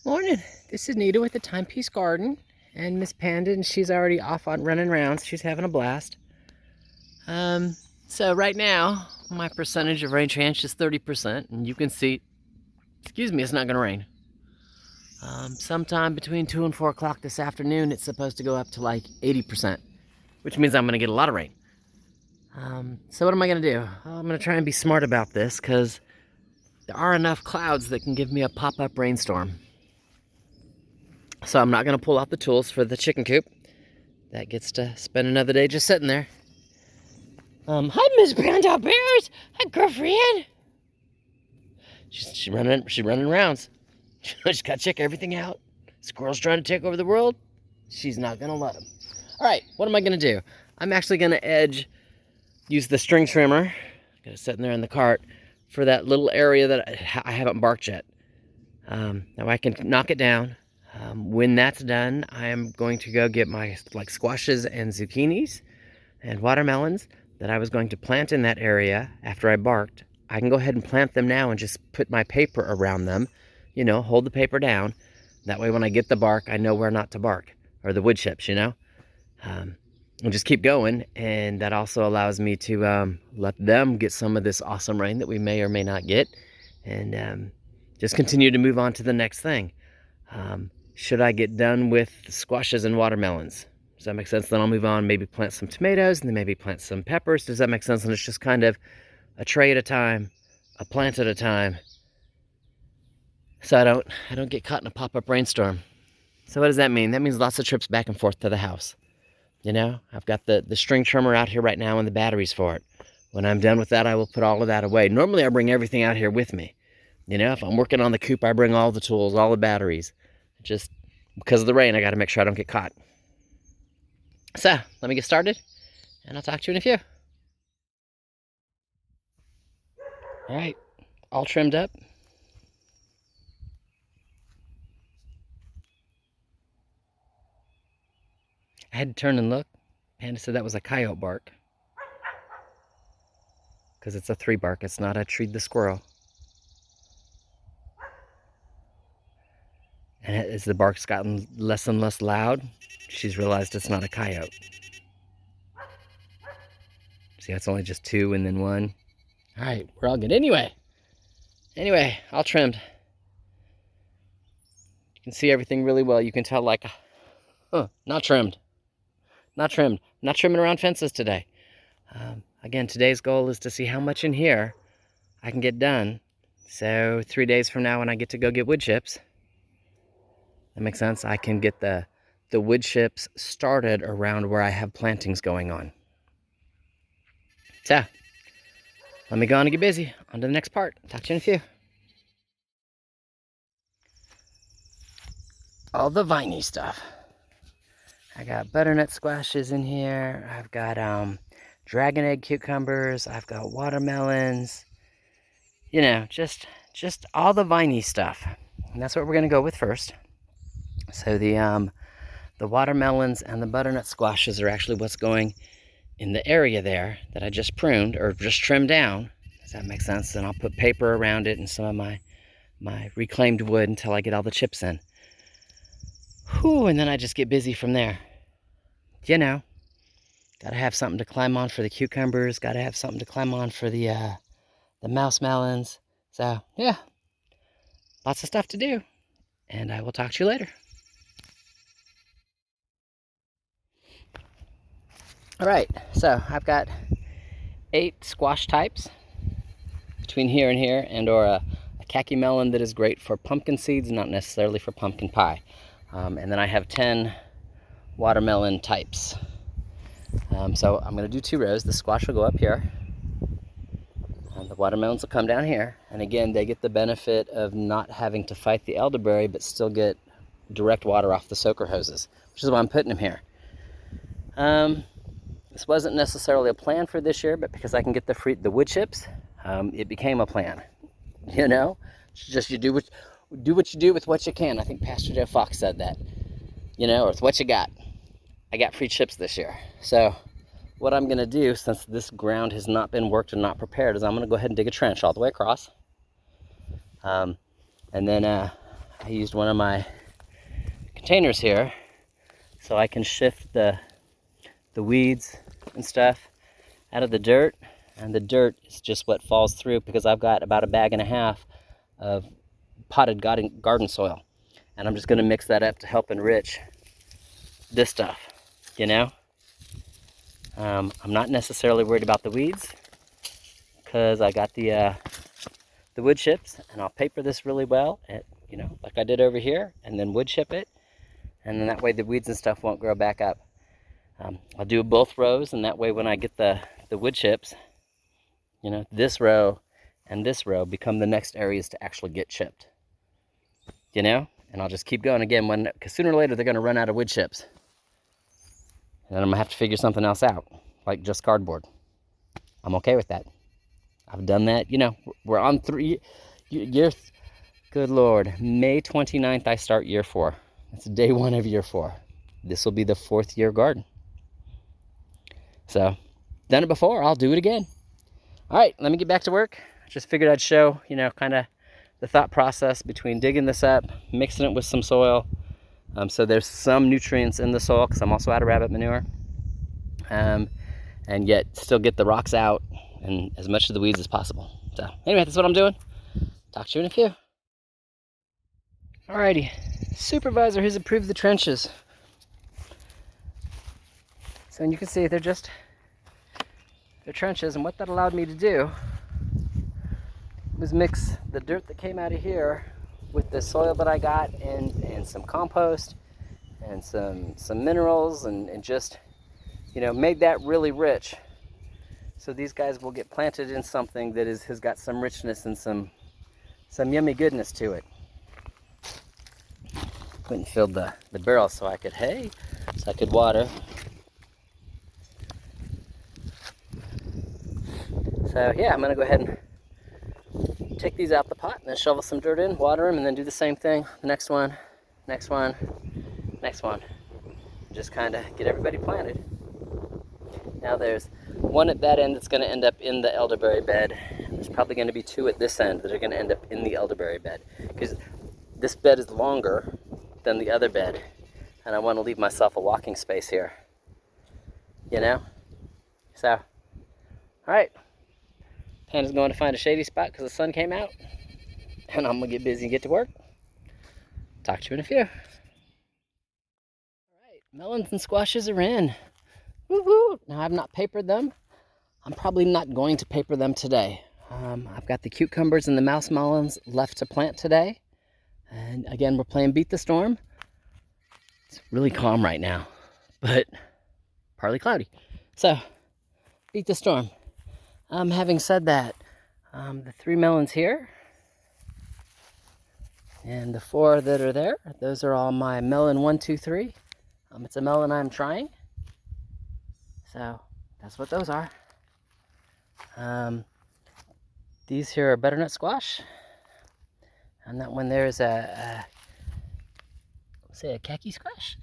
Morning. This is Nita with the Timepiece Garden, and Miss Panda, and she's already off on running rounds. She's having a blast. So right now, my percentage of rain chance is 30%, and you can see, excuse me, it's not gonna rain. Sometime between 2 and 4 o'clock this afternoon, it's supposed to go up to like 80%, which means I'm gonna get a lot of rain. So what am I gonna do? I'm gonna try and be smart about this, because there are enough clouds that can give me a pop-up rainstorm. So I'm not gonna pull out the tools for the chicken coop. That gets to spend another day just sitting there. Hi, Miss Panda Bears. Hi, girlfriend. She's running rounds. She's got to check everything out. Squirrel's trying to take over the world. She's not gonna let him. All right, what am I gonna do? I'm actually gonna use the string trimmer. Got it sitting there in the cart for that little area that I haven't barked yet. Now I can knock it down. When that's done, I am going to go get my squashes and zucchinis and watermelons that I was going to plant in that area after I barked. I can go ahead and plant them now and just put my paper around them, hold the paper down. That way when I get the bark, I know where not to bark, or the wood chips, and just keep going. And that also allows me to let them get some of this awesome rain that we may or may not get, and just continue to move on to the next thing. Should I get done with the squashes and watermelons? Does that make sense? Then I'll move on, maybe plant some tomatoes, and then maybe plant some peppers. Does that make sense? And it's just kind of a tray at a time, a plant at a time, so I don't get caught in a pop-up rainstorm. So what does that mean? That means lots of trips back and forth to the house. I've got the string trimmer out here right now and the batteries for it. When I'm done with that, I will put all of that away. Normally I bring everything out here with me. If I'm working on the coop, I bring all the tools, all the batteries. Just because of the rain, I got to make sure I don't get caught. So, let me get started, and I'll talk to you in a few. All right, all trimmed up. I had to turn and look. Panda said that was a coyote bark, because it's a 3 bark. It's not a treed the squirrel. And as the bark's gotten less and less loud, she's realized it's not a coyote. See, it's only just 2 and then 1. All right, we're all good. Anyway, all trimmed. You can see everything really well. You can tell not trimmed. Not trimming around fences today. Again, today's goal is to see how much in here I can get done. So 3 days from now when I get to go get wood chips, that makes sense, I can get the wood chips started around where I have plantings going on. So, let me go on and get busy. On to the next part. Talk to you in a few. All the viney stuff. I got butternut squashes in here. I've got dragon egg cucumbers. I've got watermelons. Just all the viney stuff. And that's what we're gonna go with first. So the watermelons and the butternut squashes are actually what's going in the area there that I just pruned or just trimmed down. Does that make sense? Then I'll put paper around it and some of my reclaimed wood until I get all the chips in. Whew, and then I just get busy from there. Gotta have something to climb on for the cucumbers. Gotta have something to climb on for the mouse melons. So yeah, lots of stuff to do. And I will talk to you later. All right, so I've got 8 squash types between here and here, and or a khaki melon that is great for pumpkin seeds, not necessarily for pumpkin pie. And then I have 10 watermelon types. So I'm gonna do 2 rows. The squash will go up here, and the watermelons will come down here. And again, they get the benefit of not having to fight the elderberry, but still get direct water off the soaker hoses, which is why I'm putting them here. This wasn't necessarily a plan for this year, but because I can get the wood chips, it became a plan. It's just you do what you do with what you can. I think Pastor Joe Fox said that. Or with what you got. I got free chips this year. So what I'm gonna do, since this ground has not been worked and not prepared, is I'm gonna go ahead and dig a trench all the way across. And then I used one of my containers here so I can shift the weeds and stuff out of the dirt, and the dirt is just what falls through because I've got about 1.5 bags of potted garden soil, and I'm just going to mix that up to help enrich this stuff, you know. I'm not necessarily worried about the weeds because I got the wood chips, and I'll paper this really well, you know, like I did over here, and then wood chip it, and then that way the weeds and stuff won't grow back up. I'll do both rows, and that way when I get the wood chips, you know, this row and this row become the next areas to actually get chipped, you know. And I'll just keep going again because sooner or later they're going to run out of wood chips, and then I'm going to have to figure something else out, like just cardboard. I'm okay with that. I've done that, you know. We're on 3 years. Good Lord, May 29th I start year 4. It's day 1 of year 4. This will be the 4th year garden. So, done it before, I'll do it again. All right, let me get back to work. Just figured I'd show, you know, kind of the thought process between digging this up, mixing it with some soil. So there's some nutrients in the soil because I'm also out of rabbit manure. And yet still get the rocks out and as much of the weeds as possible. So anyway, that's what I'm doing. Talk to you in a few. Alrighty, supervisor has approved the trenches. So you can see they're trenches, and what that allowed me to do was mix the dirt that came out of here with the soil that I got and some compost and some minerals and just, you know, made that really rich. So these guys will get planted in something that has got some richness and some yummy goodness to it. Went and filled the barrel so I could water. So yeah, I'm gonna go ahead and take these out the pot and then shovel some dirt in, water them, and then do the same thing. The next one, next one, next one. Just kind of get everybody planted. Now there's one at that end that's going to end up in the elderberry bed. There's probably going to be 2 at this end that are going to end up in the elderberry bed because this bed is longer than the other bed, and I want to leave myself a walking space here, you know. So, all right, Panda's going to find a shady spot because the sun came out, and I'm going to get busy and get to work. Talk to you in a few. All right, melons and squashes are in. Woo-hoo. Now I've not papered them. I'm probably not going to paper them today. I've got the cucumbers and the mouse melons left to plant today. And again, we're playing Beat the Storm. It's really calm right now, but partly cloudy. So, beat the storm. Having said that, the 3 melons here and the 4 that are there, those are all my melon 1, 2, 3. It's a melon I'm trying. So that's what those are. These here are butternut squash, and that one there is a khaki squash.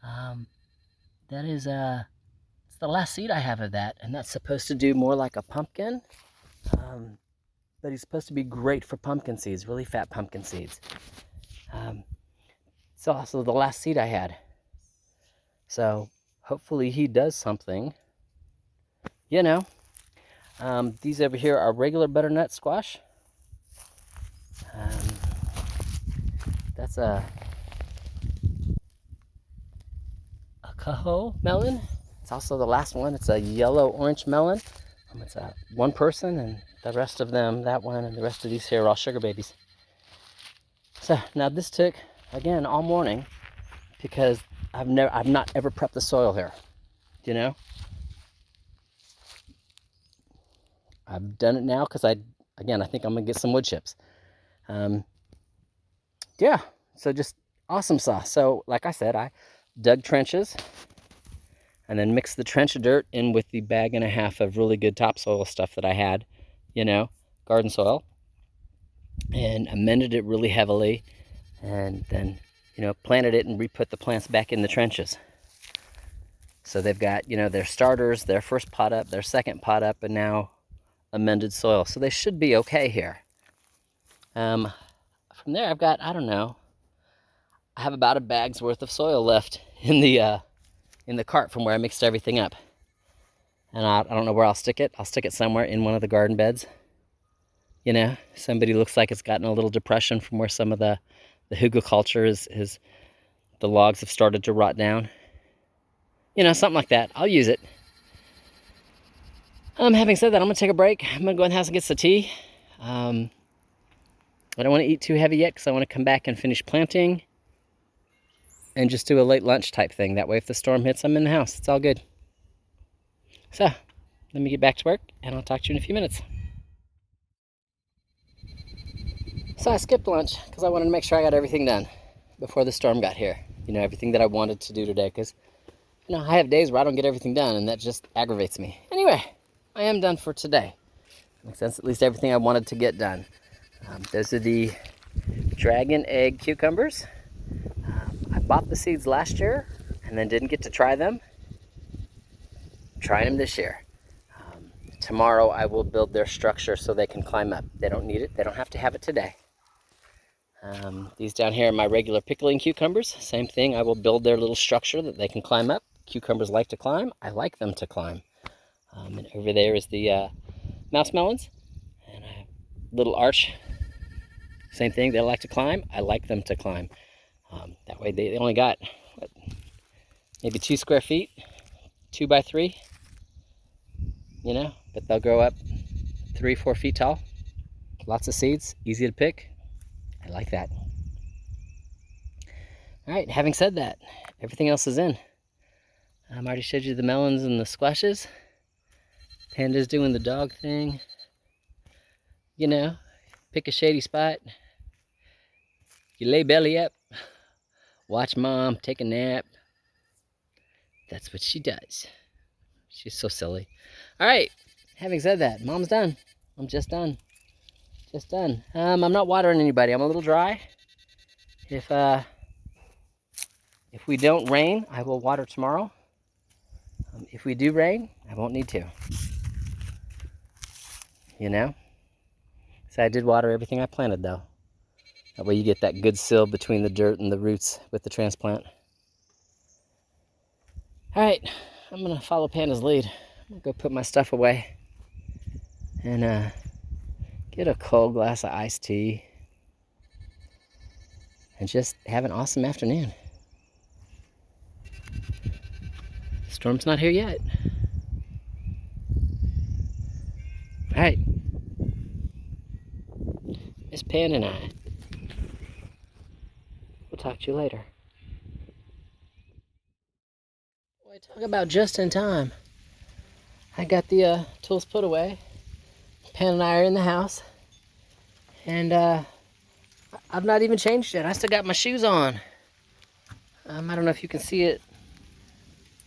That is it's the last seed I have of that, and that's supposed to do more like a pumpkin. But he's supposed to be great for pumpkin seeds, really fat pumpkin seeds. It's also the last seed I had. So hopefully he does something, you know. These over here are regular butternut squash. That's a Coho melon. It's also the last one. It's a yellow-orange melon. It's one person, and the rest of them, that one, and the rest of these here are all sugar babies. So now this took, again, all morning because I've not ever prepped the soil here, you know. I've done it now because I think I'm gonna get some wood chips. Yeah, so just awesome sauce. So like I said, I dug trenches and then mixed the trench dirt in with the 1.5 bags of really good topsoil stuff that I had, you know, garden soil, and amended it really heavily, and then, you know, planted it and re-put the plants back in the trenches. So they've got, you know, their starters, their first pot up, their second pot up, and now amended soil. So they should be okay here. From there I've got, I don't know, I have about a bag's worth of soil left in the cart from where I mixed everything up. And I don't know where I'll stick it. I'll stick it somewhere in one of the garden beds. You know, somebody looks like it's gotten a little depression from where some of the hugelkultur is, the logs have started to rot down. You know, something like that. I'll use it. Having said that, I'm gonna take a break. I'm gonna go in the house and get some tea. I don't want to eat too heavy yet because I want to come back and finish planting and just do a late lunch type thing. That way if the storm hits, I'm in the house. It's all good. So, let me get back to work and I'll talk to you in a few minutes. So I skipped lunch because I wanted to make sure I got everything done before the storm got here. You know, everything that I wanted to do today, because, you know, I have days where I don't get everything done and that just aggravates me. Anyway, I am done for today. Makes sense, at least everything I wanted to get done. Those are the dragon egg cucumbers. I bought the seeds last year and then didn't get to try them. I'm trying them this year. Tomorrow I will build their structure so they can climb up. They don't need it. They don't have to have it today. These down here are my regular pickling cucumbers. Same thing. I will build their little structure that they can climb up. Cucumbers like to climb. I like them to climb. And over there is the mouse melons. And a little arch. Same thing. They like to climb. I like them to climb. That way they only got, what, maybe 2 square feet, 2 by 3. You know, but they'll grow up 3-4 feet tall. Lots of seeds, easy to pick. I like that. All right, having said that, everything else is in. I already showed you the melons and the squashes. Panda's doing the dog thing. You know, pick a shady spot. You lay belly up. Watch mom take a nap. That's what she does. She's so silly. All right, having said that, mom's done. I'm just done. Just done. I'm not watering anybody. I'm a little dry. If we don't rain, I will water tomorrow. If we do rain, I won't need to. You know? So I did water everything I planted, though. That way you get that good sill between the dirt and the roots with the transplant. All right, I'm gonna follow Panda's lead. I'm gonna go put my stuff away and get a cold glass of iced tea and just have an awesome afternoon. The storm's not here yet. All right, Miss Pan and I, we'll talk to you later. Boy, talk about just in time. I got the tools put away. Pan and I are in the house. And I've not even changed yet. I still got my shoes on. I don't know if you can see it.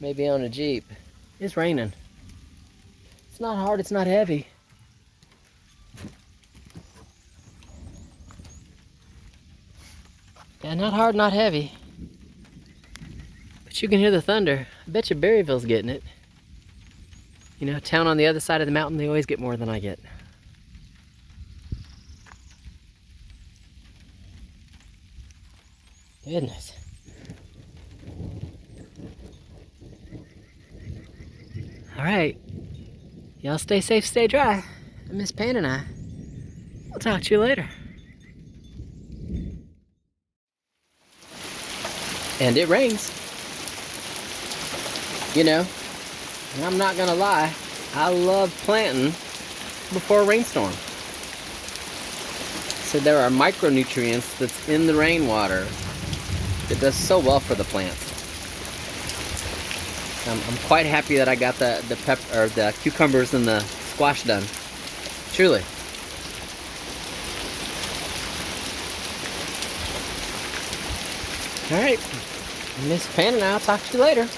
Maybe on a Jeep. It's raining. It's not hard, it's not heavy. Yeah, not hard, not heavy. But you can hear the thunder. I bet you Berryville's getting it. You know, town on the other side of the mountain, they always get more than I get. Goodness. All right. Y'all stay safe, stay dry. Miss Pan and I, we'll talk to you later. And it rains. You know, and I'm not gonna lie, I love planting before a rainstorm. So there are micronutrients that's in the rainwater that does so well for the plants. I'm quite happy that I got the cucumbers and the squash done. Truly. All right, Miss Pan and I'll talk to you later.